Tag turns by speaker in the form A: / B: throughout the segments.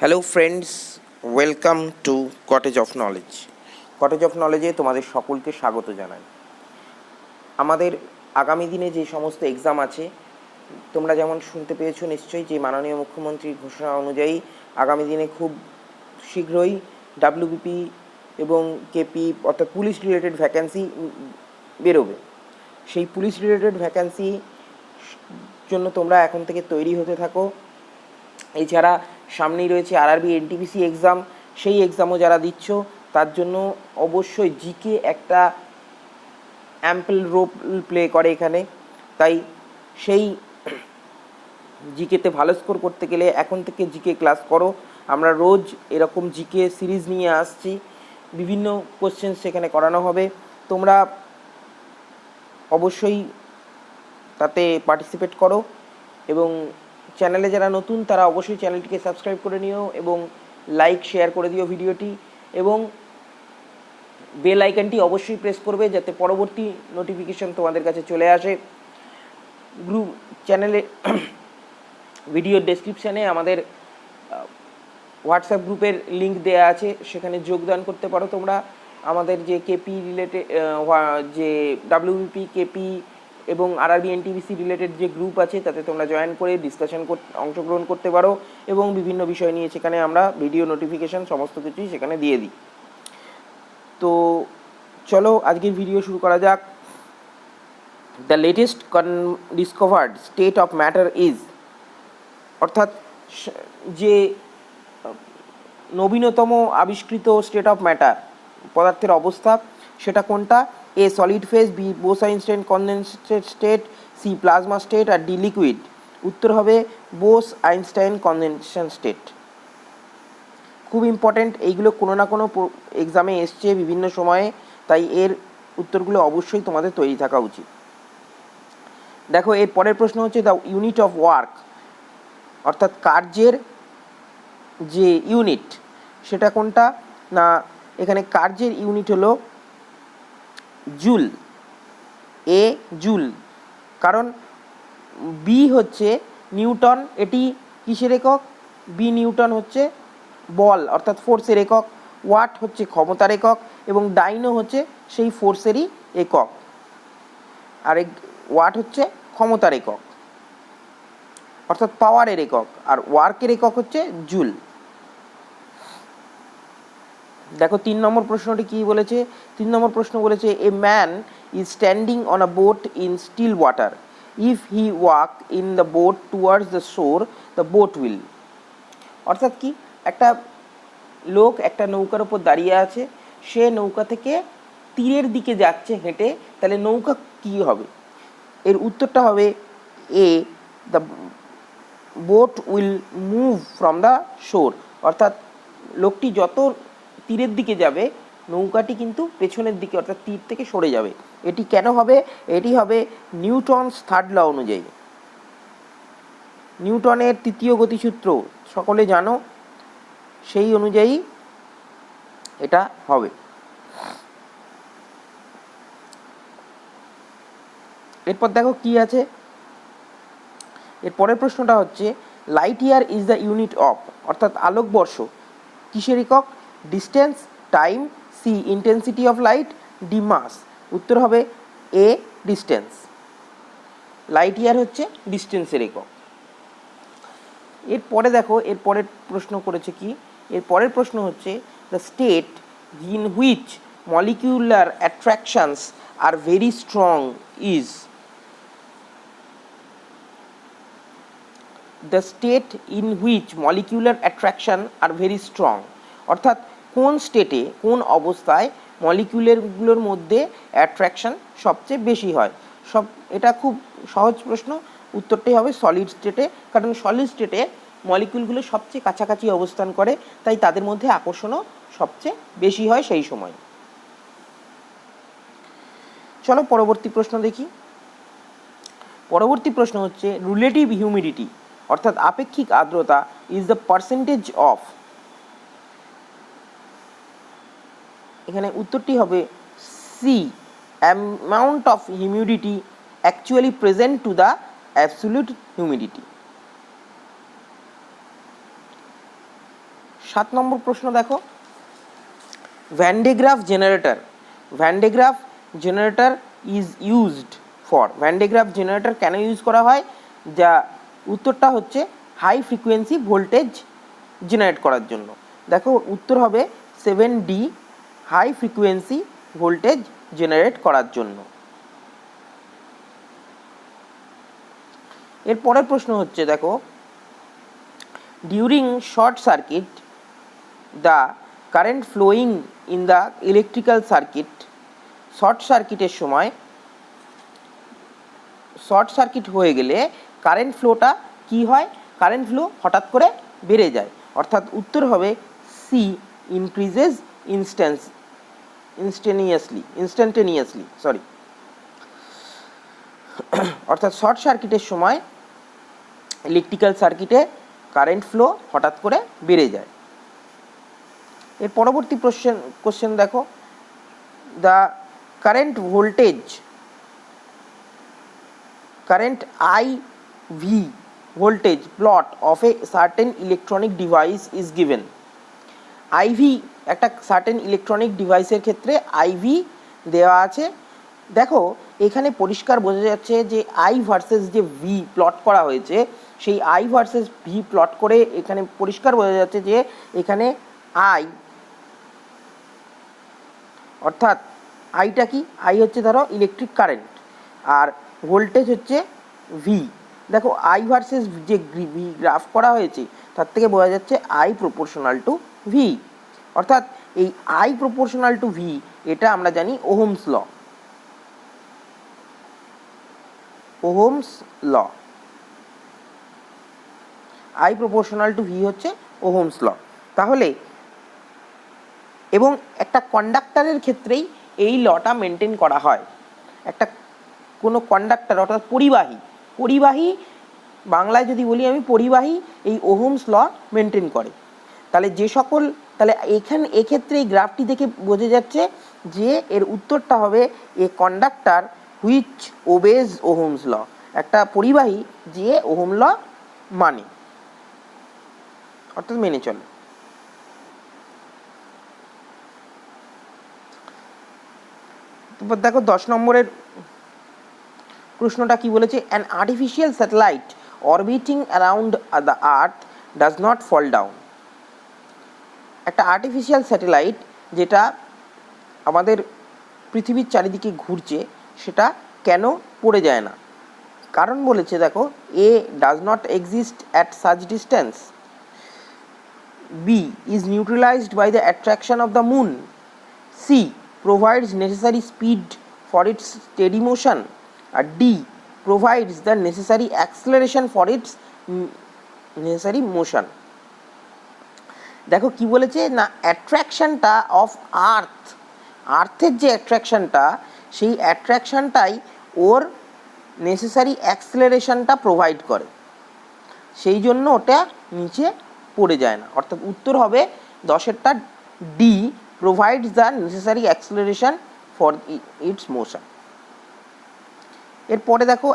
A: Hello friends, welcome to cottage of knowledge. Cottage of নলেজে তোমাদের সকলকে স্বাগত জানাই। আমাদের আগামী দিনে যে সমস্ত এক্সাম আছে, তোমরা যেমন শুনতে পেয়েছো নিশ্চয়ই যে মাননীয় মুখ্যমন্ত্রীর ঘোষণা অনুযায়ী আগামী দিনে খুব শীঘ্রই ডাব্লিউবিপি এবং কেপি অর্থাৎ পুলিশ রিলেটেড ভ্যাকেন্সি বেরোবে। সেই পুলিশ রিলেটেড ভ্যাকেন্সি জন্য তোমরা এখন থেকে তৈরি হতে থাকো। এছাড়া সামনেই রয়েছে আরআরবি এনটিপিসি এক্সাম, সেই এক্সামও যারা দিচ্ছ তার জন্য অবশ্যই জিকে একটা অ্যাম্পল রোল প্লে করে এখানে। তাই সেই জিকেতে ভালো স্কোর করতে গেলে এখন থেকে জিকে ক্লাস করো। আমরা রোজ এরকম জিকে সিরিজ নিয়ে আসছি, বিভিন্ন কোশ্চেন সেখানে করানো হবে। তোমরা অবশ্যই তাতে পার্টিসিপেট করো এবং চ্যানেলে যারা নতুন তারা অবশ্যই চ্যানেলটিকে সাবস্ক্রাইব করে নিও এবং লাইক শেয়ার করে দিও ভিডিওটি, এবং বেল আইকনটি অবশ্যই প্রেস করবে যাতে পরবর্তী নোটিফিকেশন তোমাদের কাছে চলে আসে। গ্রুপ চ্যানেলে ভিডিওর ডেসক্রিপশানে আমাদের হোয়াটসঅ্যাপ গ্রুপের লিঙ্ক দেওয়া আছে, সেখানে যোগদান করতে পারো তোমরা। আমাদের যে কেপি রিলেটেড যে ডাব্লিউবিপি কেপি এবং আরআরবি এনটিপিসি রিলেটেড যে গ্রুপ আছে তাতে তোমরা জয়েন করে ডিসকাশন অংশগ্রহণ করতে পারো এবং বিভিন্ন বিষয় নিয়ে সেখানে আমরা ভিডিও নোটিফিকেশান সমস্ত কিছুই সেখানে দিয়ে দিই। তো চলো আজকের ভিডিও শুরু করা যাক। The latest discovered state of matter is, অর্থাৎ যে নবীনতম আবিষ্কৃত স্টেট অফ ম্যাটার পদার্থের অবস্থা সেটা কোনটা? A solid phase, B Bose Einstein condensate state, C plasma state আর ডি লিকুইড। উত্তর হবে বোস আইনস্টাইন কনডেনসেশন স্টেট। খুব ইম্পর্ট্যান্ট, এইগুলো কোনো না কোনো এক্সামে এসছে বিভিন্ন সময়ে, তাই এর উত্তরগুলো অবশ্যই তোমাদের তৈরি থাকা উচিত। দেখো এর পরের প্রশ্ন হচ্ছে দ্য ইউনিট অফ ওয়ার্ক, অর্থাৎ কার্যের যে ইউনিট সেটা কোনটা? না এখানে কার্যের ইউনিট হলো জুল। এ জুল, কারণ বি হচ্ছে নিউটন, এটি কিসের একক? বি নিউটন হচ্ছে বল অর্থাৎ ফোর্সের একক, ওয়াট হচ্ছে ক্ষমতার একক এবং ডাইনো হচ্ছে সেই ফোর্সেরই একক, আর ওয়াট হচ্ছে ক্ষমতার একক অর্থাৎ পাওয়ারের একক, আর ওয়ার্কের একক হচ্ছে জুল। দেখো 3 নম্বর প্রশ্নটি কী বলেছে? 3 নম্বর প্রশ্ন বলেছে a man is standing on a boat in still water, if he walk in the boat towards the shore the boat will. অর্থাৎ কি, একটা লোক একটা নৌকার ওপর দাঁড়িয়ে আছে, সে নৌকা থেকে তীরের দিকে যাচ্ছে হেঁটে, তাহলে নৌকা কী হবে? এর উত্তরটা হবে A the boat will move from the shore, অর্থাৎ লোকটি যত তীরের দিকে যাবে নৌকাটি কিন্তু পেছনের দিকে অর্থাৎ তীর থেকে সরে যাবে। এটি কেন হবে? এটি হবে নিউটনস থার্ড ল অনুযায়ী। নিউটনের তৃতীয় গতিসূত্র সকলে জানো, সেই অনুযায়ী এটা হবে। এরপর দেখো কি আছে, এর পরের প্রশ্নটা হচ্ছে light year is the unit of, অর্থাৎ আলোকবর্ষ কিসের একক? Distance, time, C intensity of light, D mass. উত্তর হবে এ ডিস্টেন্স। লাইট ইয়ার হচ্ছে ডিস্টেন্সের একক। এরপরে দেখো এর পরের প্রশ্ন করেছে কি, এর পরের প্রশ্ন হচ্ছে the state in which molecular attractions are very strong is. The state in which molecular attraction are very strong, অর্থাৎ কোন স্টেটে কোন অবস্থায় মলিকিউলগুলোর মধ্যে অ্যাট্রাকশন সবচেয়ে বেশি হয়। এটা খুব সহজ প্রশ্ন, উত্তরটাই হবে সলিড স্টেটে, কারণ সলিড স্টেটে মলিকিউলগুলো সবচেয়ে কাছাকাছি অবস্থান করে, তাই তাদের মধ্যে আকর্ষণও সবচেয়ে বেশি হয় সেই সময়। চলো পরবর্তী প্রশ্ন দেখি। পরবর্তী প্রশ্ন হচ্ছে রিলেটিভ হিউমিডিটি, অর্থাৎ আপেক্ষিক আর্দ্রতা ইজ দ্য পার্সেন্টেজ অফ। এখানে উত্তরটি হবে C amount of humidity actually present to the absolute humidity. 7 নম্বর প্রশ্ন দেখো, Van de Graaff generator, Van de Graaff generator is used for, Van de Graaff generator কেন ইউজ করা হয়? যা উত্তরটা হচ্ছে হাই ফ্রিকোয়েন্সি ভোল্টেজ জেনারেট করার জন্য। দেখো উত্তর হবে 7D, high frequency voltage generate করার জন্য। এর পরের প্রশ্ন হচ্ছে দেখো, during short circuit the current flowing in the electrical circuit, short সার্কিটের সময়, শর্ট সার্কিট হয়ে গেলে কারেন্ট ফ্লোটা কি হয়? কারেন্ট ফ্লো হঠাৎ করে বেড়ে যায়, অর্থাৎ উত্তর হবে সি, ইনক্রিজেস ইনস্ট্যান্টেনিয়াসলি সরি, অর্থাৎ শর্ট সার্কিটের সময় ইলেকট্রিক্যাল সার্কিটে কারেন্ট ফ্লো হঠাৎ করে বেড়ে যায়। এর পরবর্তী কোশ্চেন দেখো, the current voltage, current IV voltage plot of a certain electronic device is given. IV একটা সার্টেন ইলেকট্রনিক ডিভাইসের ক্ষেত্রে IV দেওয়া আছে। দেখো এখানে পরিষ্কার বোঝা যাচ্ছে যে I ভার্সেস যে V প্লট করা হয়েছে, সেই I ভার্সেস V প্লট করে এখানে পরিষ্কার বোঝা যাচ্ছে যে এখানে I, অর্থাৎ আইটা কি? আই হচ্ছে ধরো ইলেকট্রিক কারেন্ট, আর ভোল্টেজ হচ্ছে ভি। দেখো আই ভার্সেস যে ভি গ্রাফ করা হয়েছে তার থেকে বোঝা যাচ্ছে আই প্রপোর্শনাল টু ভি, অর্থাৎ এই আই প্রপোর্শনাল টু ভি এটা আমরা জানি Ohm's law, Ohm's law, I proportional to V হচ্ছে ওহমস ল। তাহলে এবং একটা কন্ডাক্টরের ক্ষেত্রেই এই লটা মেনটেন করা হয়। একটা কোনো কন্ডাক্টর অর্থাৎ পরিবাহী বাংলায় যদি বলি আমি পরিবাহী, এই ওহমস ল মেনটেন করে। তাহলে এক্ষেত্রে এই গ্রাফটি দেখে বোঝা যাচ্ছে যে এর উত্তরটা হবে A conductor which obeys Ohm's law, একটা পরিবাহী যে ওহম ল মানে, অর্থাৎ মেনে চলে। তারপর দেখো 10 নম্বরের প্রশ্নটা কি বলেছে, an artificial satellite orbiting around the earth does not fall down. একটা আর্টিফিশিয়াল স্যাটেলাইট যেটা আমাদের পৃথিবীর চারিদিকে ঘুরছে সেটা কেন পড়ে যায় না? কারণ বলেছে দেখো, A does not exist at such distance, B is neutralised by the attraction of the moon, C provides necessary speed for its steady motion, আর D provides the necessary acceleration for its necessary motion। দেখো কি বলেছে না, অ্যাট্রাকশনটা of আর্থের যে অ্যাট্রাকশনটা, সেই অ্যাট্রাকশনটাই ওর necessary অ্যাক্সেলারেশনটা provide করে, সেই জন্য ওটা নিচে পড়ে যায় না, অর্থাৎ উত্তর হবে 10এরটা D, provides the necessary acceleration for its motion। এরপরে দেখো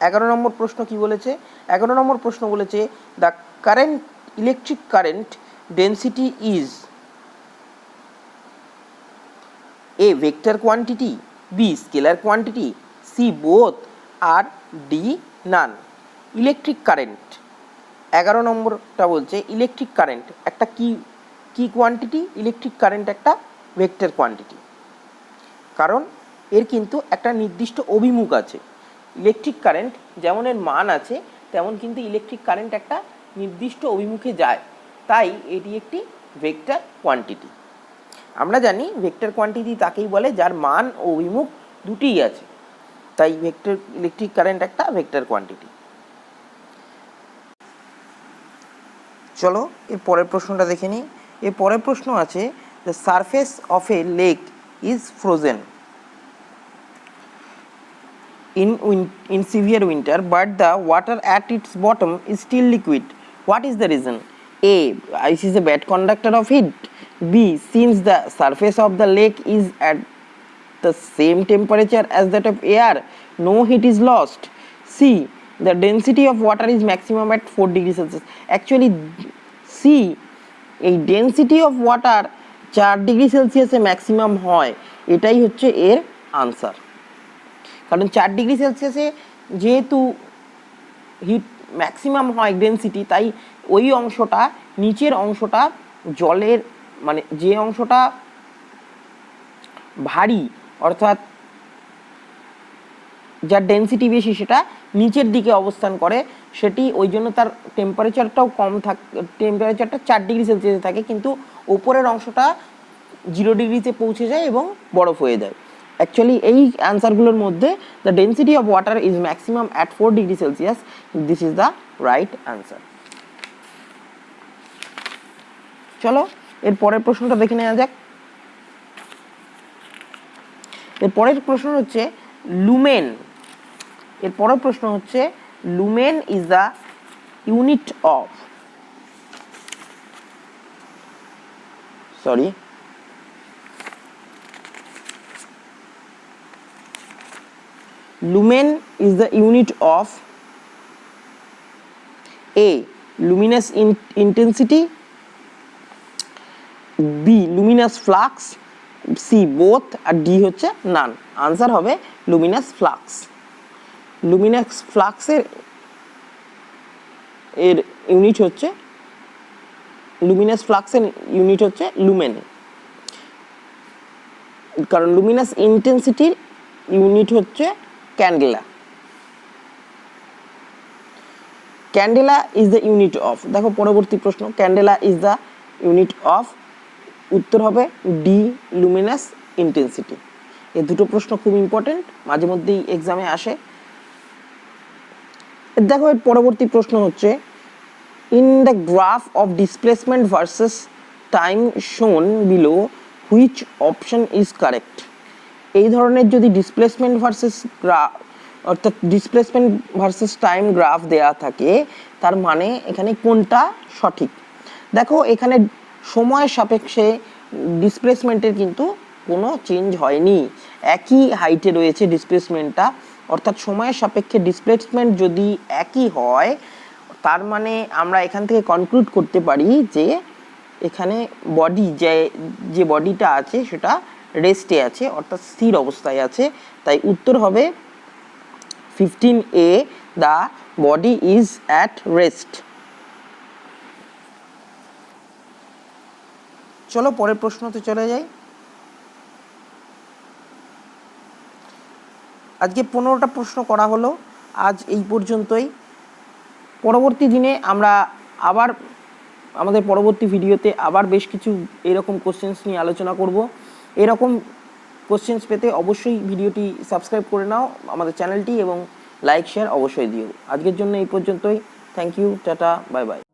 A: 11 নম্বর প্রশ্ন কি বলেছে, 11 নম্বর প্রশ্ন বলেছে the current electric current density is A vector quantity, B scalar quantity, C both, R D none। Electric current 11 নম্বরটা বলছে ইলেকট্রিক কারেন্ট একটা কি কোয়ান্টিটি? ইলেকট্রিক কারেন্ট একটা ভেক্টর কোয়ান্টিটি, কারণ এর কিন্তু একটা নির্দিষ্ট অভিমুখ আছে। ইলেকট্রিক কারেন্ট যেমন এর মান আছে তেমন কিন্তু ইলেকট্রিক কারেন্ট একটা নির্দিষ্ট অভিমুখে যায়, তাই এটি একটি ভেক্টর কোয়ান্টিটি। আমরা জানি ভেক্টর কোয়ান্টিটি তাকেই বলে যার মান ও অভিমুখ দুটিই আছে, তাই ইলেকট্রিক কারেন্ট একটা ভেক্টর কোয়ান্টিটি। চলো এর পরের প্রশ্নটা দেখে নিই। এর পরের প্রশ্ন আছে, the surface of a lake is frozen in severe winter, but the water at its bottom is still liquid. What is the reason? A, ice is a bad conductor of heat. B, since the surface of the lake is at the same temperature as that of air, no heat is lost. C, the density of water is maximum at 4 degrees Celsius. Actually C এই density of water 4 degree সেলসিয়াসে maximum হয়, এটাই হচ্ছে এর answer. কারণ 4 degree সেলসিয়াসে যেহেতু hit maximum হয় density, তাই ওই অংশটা, নিচের অংশটা জলের মানে যে অংশটা ভারী অর্থাৎ যার ডেন্সিটি বেশি সেটা নিচের দিকে অবস্থান করে, সেটি ওই জন্য তার টেম্পারেচারটাও কম থাকে, টেম্পারেচারটা 4 ডিগ্রি সেলসিয়াসে থাকে, কিন্তু ওপরের অংশটা 0 ডিগ্রিতে পৌঁছে যায় এবং বরফ হয়ে যায়। অ্যাকচুয়ালি এই অ্যান্সারগুলোর মধ্যে the density of water is maximum at 4 degree Celsius, this is the right answer. চলো এর পরের প্রশ্নটা দেখে নেওয়া যাক। এর পরের প্রশ্ন হচ্ছে লুমেন। এর পরের প্রশ্ন হচ্ছে lumen is the unit of, lumen is the unit of A, luminous intensity, B, luminous flux, C, both, R D হচ্ছে none। আনসার হবে luminous flux। luminous flux এর ইউনিট হচ্ছে, luminous flux এর ইউনিট হচ্ছে lumen, কারণ luminous intensity unit হচ্ছে candela. Candela is the unit of, দেখো পরবর্তী প্রশ্ন, candela is the unit of, উত্তর হবে ডি, লুমিনাস ইন্টেন্সিটি। এই দুটো প্রশ্ন খুব ইম্পর্টেন্ট, মাঝে মধ্যেই এক্সামে আসে। দেখো এর পরবর্তী প্রশ্ন হচ্ছে in the graph of displacement versus time shown below which option is correct. এই ধরনের যদি ডিসপ্লেসমেন্ট ভার্সেস গ্রাফ অর্থাৎ ডিসপ্লেসমেন্ট ভার্সেস টাইম গ্রাফ দেয়া থাকে, তার মানে এখানে কোনটা সঠিক। দেখো এখানে সময়ের সাপেক্ষে ডিসপ্লেসমেন্টের কিন্তু কোনো চেঞ্জ হয়নি, একই হাইটে রয়েছে ডিসপ্লেসমেন্টটা, অর্থাৎ সময়ের সাপেক্ষে ডিসপ্লেসমেন্ট যদি একই হয়, তার মানে আমরা এখান থেকে কনক্লুড করতে পারি যে এখানে বডি যে বডিটা আছে সেটা রেস্টে আছে, অর্থাৎ স্থির অবস্থায় আছে। তাই উত্তর হবে 15A, the body is at rest. চলো পরের প্রশ্নতে চলে যাই। আজকে 15টা প্রশ্ন করা হলো, আজ এই পর্যন্তই। পরবর্তী দিনে আমরা আবার আমাদের পরবর্তী ভিডিওতে আবার বেশ কিছু এরকম কোশ্চেন্স নিয়ে আলোচনা করব। এরকম কোশ্চেন্স পেতে অবশ্যই ভিডিওটি সাবস্ক্রাইব করে নাও আমাদের চ্যানেলটি, এবং লাইক শেয়ার অবশ্যই দিও। আজকের জন্য এই পর্যন্তই। Thank you, tata, bye by.